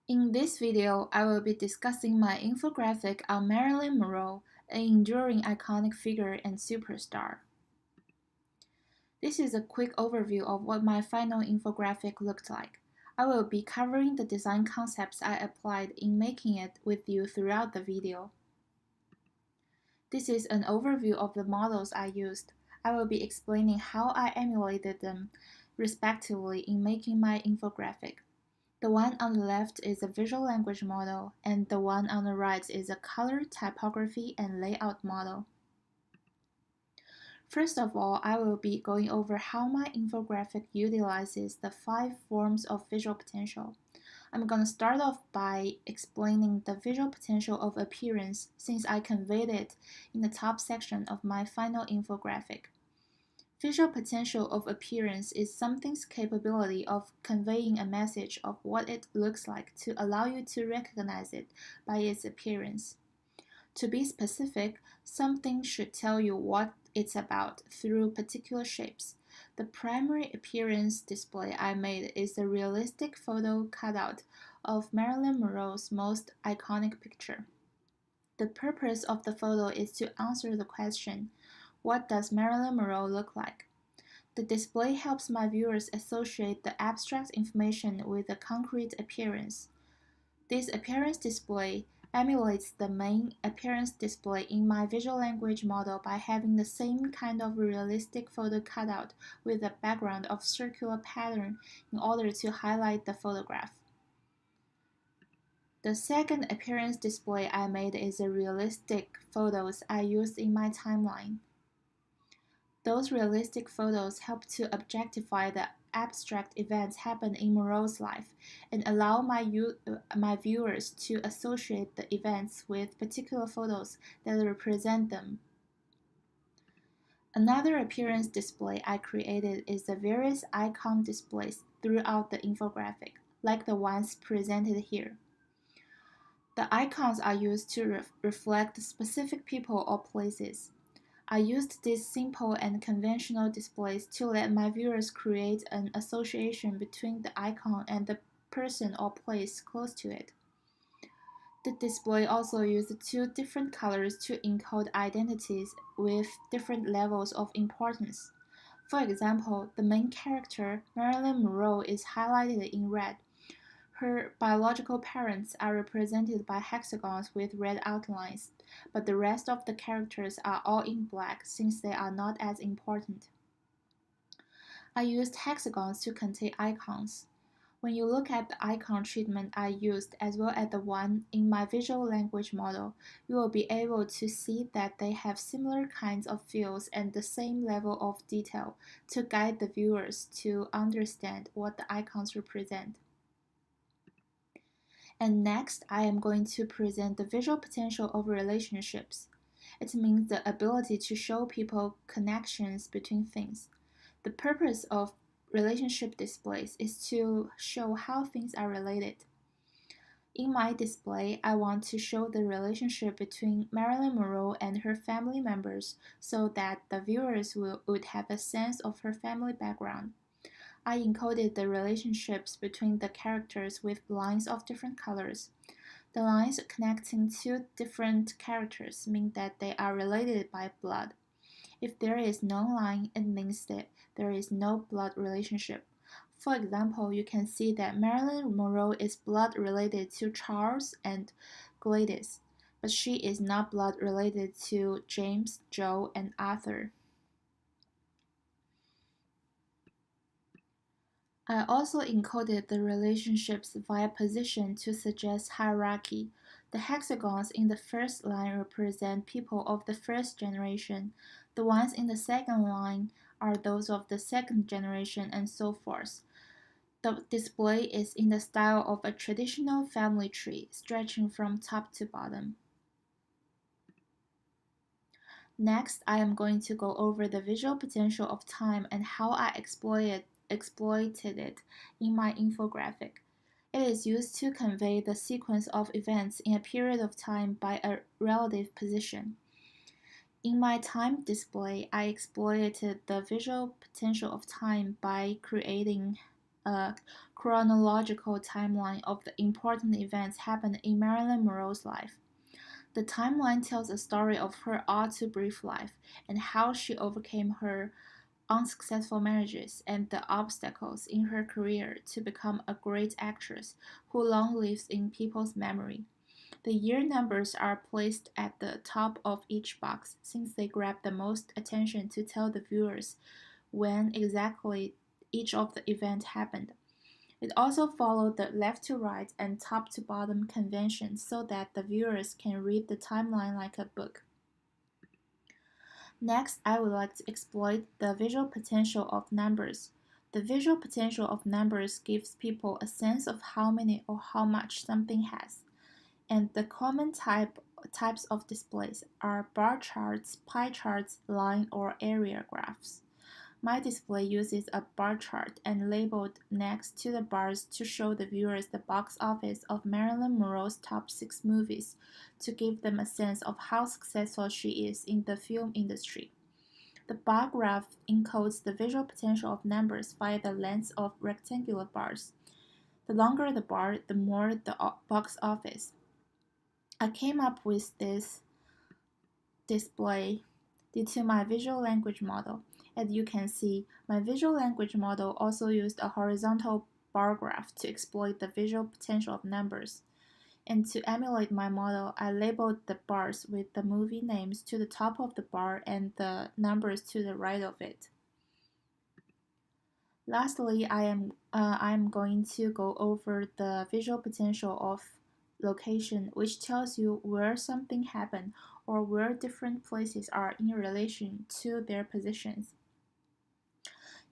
In this video, I will be discussing my infographic on Marilyn Monroe, an enduring iconic figure and superstar. This is a quick overview of what my final infographic looked like. I will be covering the design concepts I applied in making it with you throughout the video. This is an overview of the models I used. I will be explaining how I emulated them, respectively, in making my infographic. The one on the left is a visual language model, and the one on the right is a color, typography, and layout model. First of all, I will be going over how my infographic utilizes the 5 forms of visual potential. I'm going to start off by explaining the visual potential of appearance since I conveyed it in the top section of my final infographic. Visual potential of appearance is something's capability of conveying a message of what it looks like to allow you to recognize it by its appearance. To be specific, something should tell you what it's about through particular shapes. The primary appearance display I made is a realistic photo cutout of Marilyn Monroe's most iconic picture. The purpose of the photo is to answer the question, what does Marilyn Monroe look like? The display helps my viewers associate the abstract information with a concrete appearance. This appearance display emulates the main appearance display in my visual language model by having the same kind of realistic photo cutout with a background of circular pattern in order to highlight the photograph. The second appearance display I made is the realistic photos I used in my timeline. Those realistic photos help to objectify the abstract events happen in Monroe's life and allow my viewers to associate the events with particular photos that represent them. Another appearance display I created is the various icon displays throughout the infographic, like the ones presented here. The icons are used to reflect specific people or places. I used these simple and conventional displays to let my viewers create an association between the icon and the person or place close to it. The display also used 2 different colors to encode identities with different levels of importance. For example, the main character, Marilyn Monroe, is highlighted in red. Her biological parents are represented by hexagons with red outlines, but the rest of the characters are all in black since they are not as important. I used hexagons to contain icons. When you look at the icon treatment I used as well as the one in my visual language model, you will be able to see that they have similar kinds of fields and the same level of detail to guide the viewers to understand what the icons represent. And next, I am going to present the visual potential of relationships. It means the ability to show people connections between things. The purpose of relationship displays is to show how things are related. In my display, I want to show the relationship between Marilyn Monroe and her family members so that the viewers would have a sense of her family background. I encoded the relationships between the characters with lines of different colors. The lines connecting 2 different characters mean that they are related by blood. If there is no line, it means that there is no blood relationship. For example, you can see that Marilyn Monroe is blood related to Charles and Gladys, but she is not blood related to James, Joe, and Arthur. I also encoded the relationships via position to suggest hierarchy. The hexagons in the first line represent people of the first generation. The ones in the second line are those of the second generation, and so forth. The display is in the style of a traditional family tree, stretching from top to bottom. Next, I am going to go over the visual potential of time and how I exploited it in my infographic. It is used to convey the sequence of events in a period of time by a relative position. In my time display, I exploited the visual potential of time by creating a chronological timeline of the important events happened in Marilyn Monroe's life. The timeline tells a story of her all-too-brief life and how she overcame her unsuccessful marriages and the obstacles in her career to become a great actress who long lives in people's memory. The year numbers are placed at the top of each box since they grab the most attention to tell the viewers when exactly each of the events happened. It also followed the left to right and top to bottom convention so that the viewers can read the timeline like a book. Next, I would like to exploit the visual potential of numbers. The visual potential of numbers gives people a sense of how many or how much something has. And the common types of displays are bar charts, pie charts, line or area graphs. My display uses a bar chart and labeled next to the bars to show the viewers the box office of Marilyn Monroe's top 6 movies to give them a sense of how successful she is in the film industry. The bar graph encodes the visual potential of numbers via the length of rectangular bars. The longer the bar, the more the box office. I came up with this display due to my visual language model. As you can see, my visual language model also used a horizontal bar graph to exploit the visual potential of numbers. And to emulate my model, I labeled the bars with the movie names to the top of the bar and the numbers to the right of it. Lastly, I am going to go over the visual potential of location, which tells you where something happened or where different places are in relation to their positions.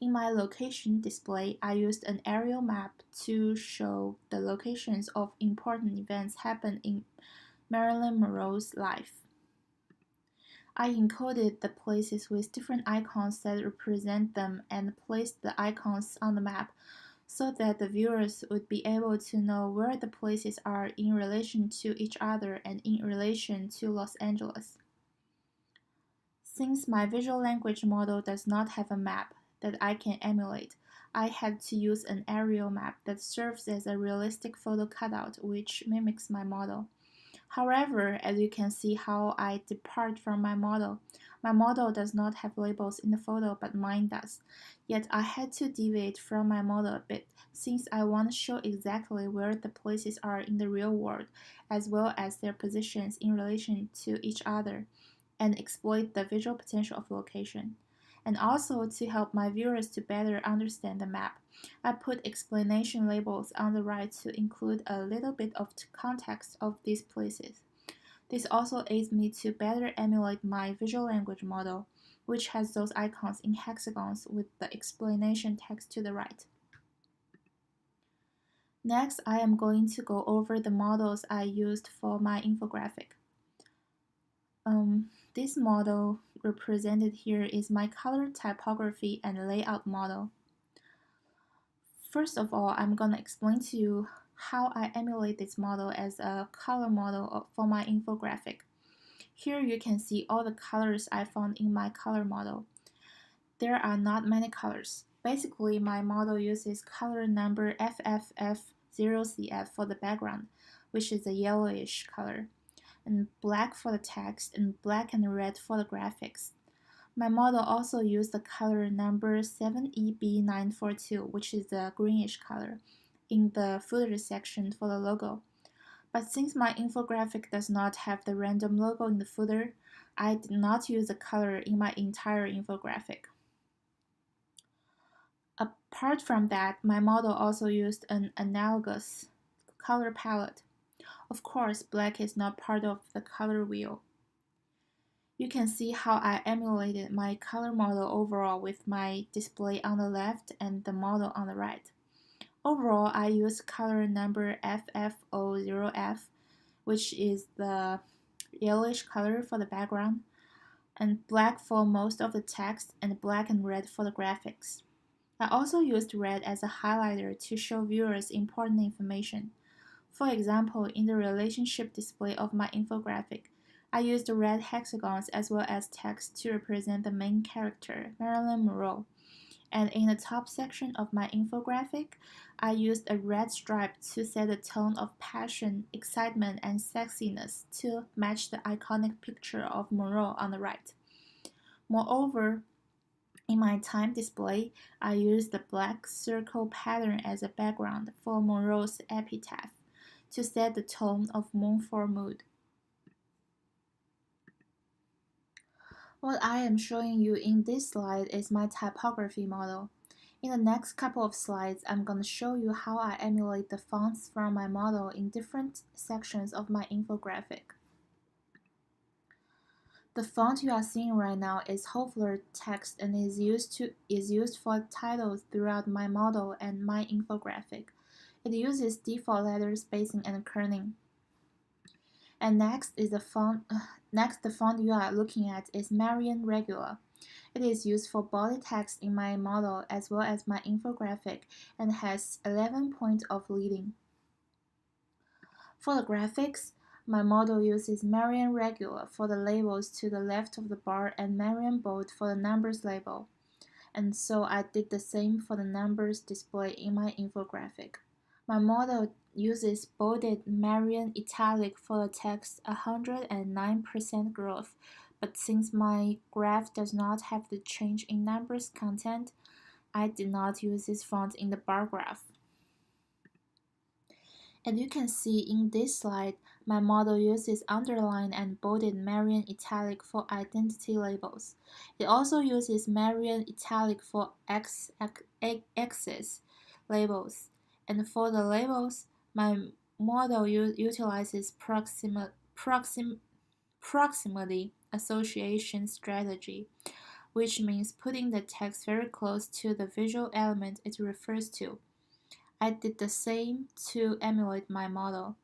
In my location display, I used an aerial map to show the locations of important events happened in Marilyn Monroe's life. I encoded the places with different icons that represent them and placed the icons on the map so that the viewers would be able to know where the places are in relation to each other and in relation to Los Angeles. Since my visual language model does not have a map that I can emulate, I had to use an aerial map that serves as a realistic photo cutout which mimics my model. However, as you can see how I depart from my model does not have labels in the photo but mine does. Yet I had to deviate from my model a bit since I want to show exactly where the places are in the real world as well as their positions in relation to each other and exploit the visual potential of location. And also to help my viewers to better understand the map, I put explanation labels on the right to include a little bit of context of these places. This also aids me to better emulate my visual language model, which has those icons in hexagons with the explanation text to the right. Next, I am going to go over the models I used for my infographic. This model represented here is my color typography and layout model. First of all, I'm going to explain to you how I emulate this model as a color model for my infographic. Here you can see all the colors I found in my color model. There are not many colors. Basically, my model uses color number FFF0CF for the background, which is a yellowish color, and black for the text, and black and red for the graphics. My model also used the color number 7EB942, which is the greenish color, in the footer section for the logo. But since my infographic does not have the random logo in the footer, I did not use the color in my entire infographic. Apart from that, my model also used an analogous color palette. Of course, black is not part of the color wheel. You can see how I emulated my color model overall with my display on the left and the model on the right. Overall, I used color number FF0F, which is the yellowish color for the background, and black for most of the text, and black and red for the graphics. I also used red as a highlighter to show viewers important information. For example, in the relationship display of my infographic, I used red hexagons as well as text to represent the main character, Marilyn Monroe, And in the top section of my infographic, I used a red stripe to set the tone of passion, excitement, and sexiness to match the iconic picture of Monroe on the right. Moreover, in my time display, I used the black circle pattern as a background for Monroe's epitaph to set the tone of mournful mood. What I am showing you in this slide is my typography model. In the next couple of slides, I'm going to show you how I emulate the fonts from my model in different sections of my infographic. The font you are seeing right now is Hoefler text and is used for titles throughout my model and my infographic. It uses default letter spacing and kerning. And next, the font you are looking at is Marian Regular. It is used for body text in my model as well as my infographic and has 11 points of leading. For the graphics, my model uses Marian Regular for the labels to the left of the bar and Marian Bold for the numbers label. And so I did the same for the numbers display in my infographic. My model uses bolded Marian Italic for the text 109% growth, but since my graph does not have the change in numbers content, I did not use this font in the bar graph. As you can see in this slide, my model uses underlined and bolded Marian Italic for identity labels. It also uses Marian Italic for axis labels. And for the labels, my model utilizes proximity association strategy, which means putting the text very close to the visual element it refers to. I did the same to emulate my model.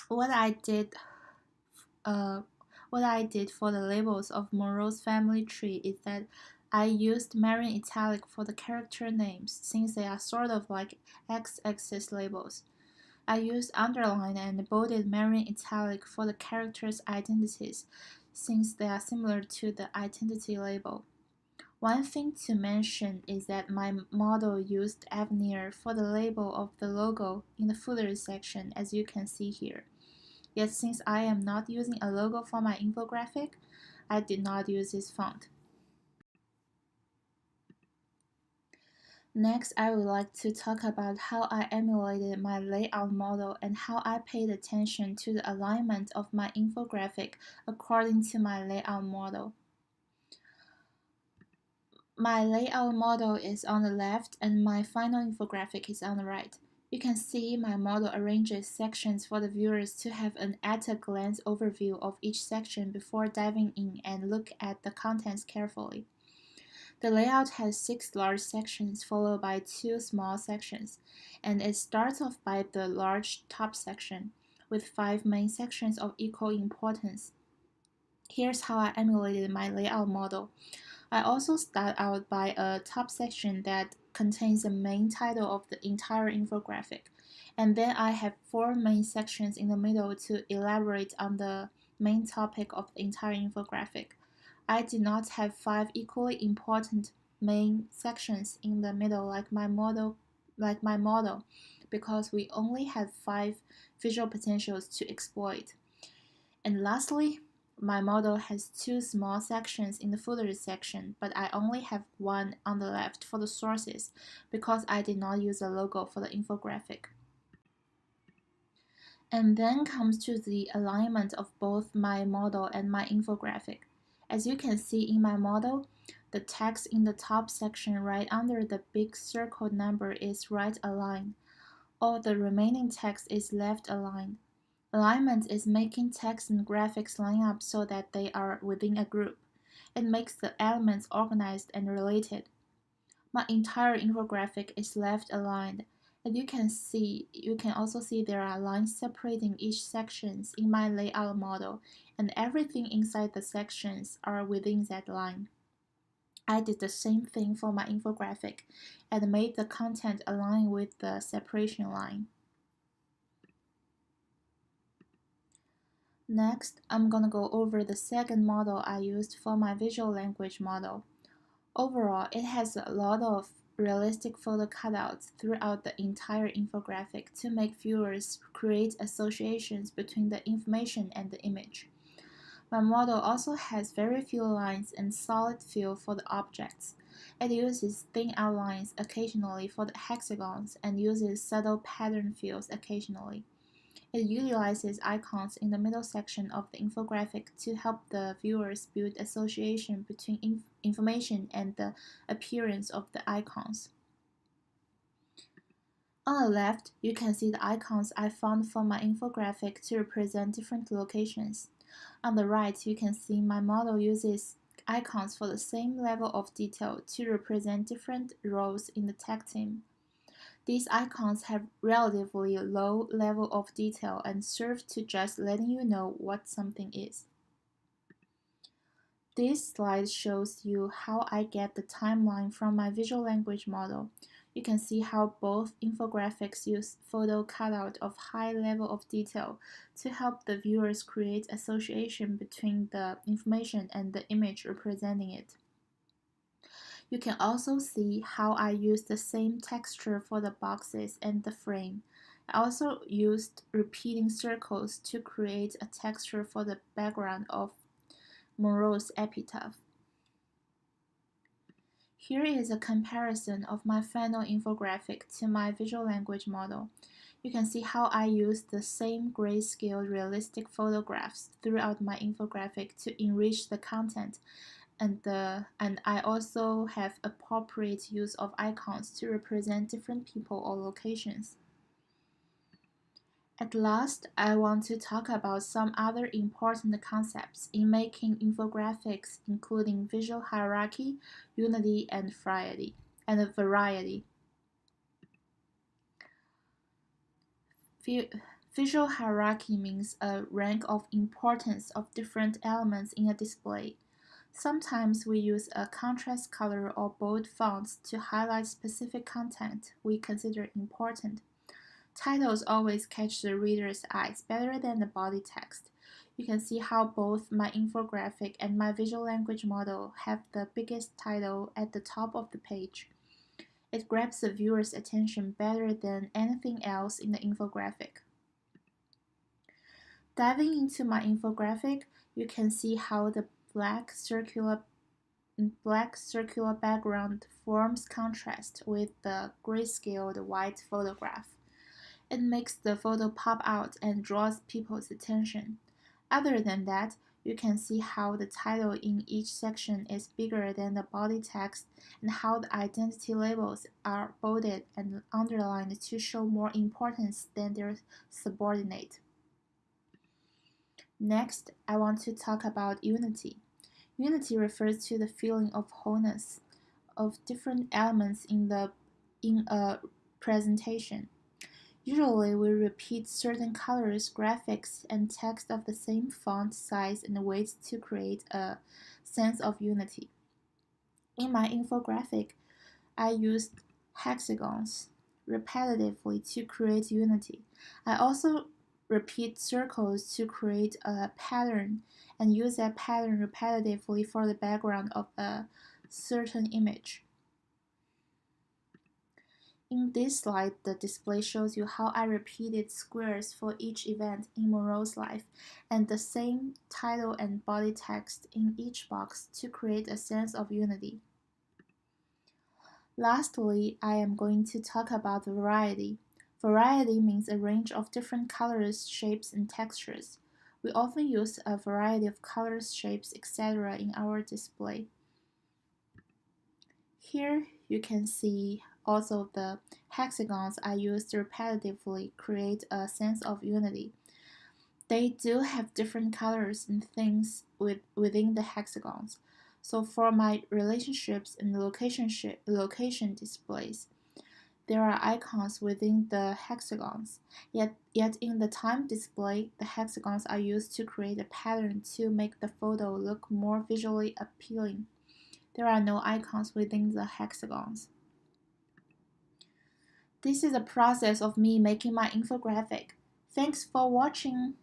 What I did for the labels of Monroe's family tree is that I used Marian Italic for the character names since they are sort of like x-axis labels. I used underlined and bolded Marian Italic for the characters' identities since they are similar to the identity label. One thing to mention is that my model used Avenir for the label of the logo in the footer section, as you can see here. Yet since I am not using a logo for my infographic, I did not use this font. Next, I would like to talk about how I emulated my layout model and how I paid attention to the alignment of my infographic according to my layout model. My layout model is on the left and my final infographic is on the right. You can see my model arranges sections for the viewers to have an at-a-glance overview of each section before diving in and look at the contents carefully. The layout has 6 large sections followed by 2 small sections, and it starts off by the large top section, with 5 main sections of equal importance. Here's how I emulated my layout model. I also start out by a top section that contains the main title of the entire infographic, and then I have 4 main sections in the middle to elaborate on the main topic of the entire infographic. I did not have 5 equally important main sections in the middle like my model, because we only had 5 visual potentials to exploit. And lastly, my model has 2 small sections in the footer section, but I only have 1 on the left for the sources because I did not use a logo for the infographic. And then comes to the alignment of both my model and my infographic. As you can see in my model, the text in the top section right under the big circled number is right aligned. All the remaining text is left aligned. Alignment is making text and graphics line up so that they are within a group. It makes the elements organized and related. My entire infographic is left aligned. As you can also see there are lines separating each sections in my layout model, and everything inside the sections are within that line. I did the same thing for my infographic and made the content align with the separation line. Next, I'm gonna go over the second model I used for my visual language model. Overall, it has a lot of realistic photo cutouts throughout the entire infographic to make viewers create associations between the information and the image. My model also has very few lines and solid fill for the objects. It uses thin outlines occasionally for the hexagons and uses subtle pattern fills occasionally. It utilizes icons in the middle section of the infographic to help the viewers build association between information and the appearance of the icons. On the left, you can see the icons I found for my infographic to represent different locations. On the right, you can see my model uses icons for the same level of detail to represent different roles in the tech team. These icons have relatively low level of detail and serve to just letting you know what something is. This slide shows you how I get the timeline from my visual language model. You can see how both infographics use photo cutout of high level of detail to help the viewers create association between the information and the image representing it. You can also see how I used the same texture for the boxes and the frame. I also used repeating circles to create a texture for the background of Monroe's epitaph. Here is a comparison of my final infographic to my visual language model. You can see how I used the same grayscale realistic photographs throughout my infographic to enrich the content, and I also have appropriate use of icons to represent different people or locations. At last, I want to talk about some other important concepts in making infographics, including visual hierarchy, unity, and variety. Visual hierarchy means a rank of importance of different elements in a display. Sometimes we use a contrast color or bold fonts to highlight specific content we consider important. Titles always catch the reader's eyes better than the body text. You can see how both my infographic and my visual language model have the biggest title at the top of the page. It grabs the viewer's attention better than anything else in the infographic. Diving into my infographic, you can see how the black circular background forms contrast with the grayscaled white photograph. It makes the photo pop out and draws people's attention. Other than that, you can see how the title in each section is bigger than the body text and how the identity labels are bolded and underlined to show more importance than their subordinate. Next, I want to talk about unity. Unity refers to the feeling of wholeness of different elements in a presentation. Usually, we repeat certain colors, graphics, and text of the same font, size, and weight to create a sense of unity. In my infographic, I used hexagons repetitively to create unity. I also repeat circles to create a pattern and use that pattern repetitively for the background of a certain image. In this slide, the display shows you how I repeated squares for each event in Monroe's life and the same title and body text in each box to create a sense of unity. Lastly, I am going to talk about variety. Variety means a range of different colors, shapes, and textures. We often use a variety of colors, shapes, etc. in our display. Here you can see also the hexagons I used repetitively create a sense of unity. They do have different colors and things within the hexagons. So for my relationships and location displays, there are icons within the hexagons. Yet in the time display, the hexagons are used to create a pattern to make the photo look more visually appealing. There are no icons within the hexagons. This is a process of me making my infographic. Thanks for watching.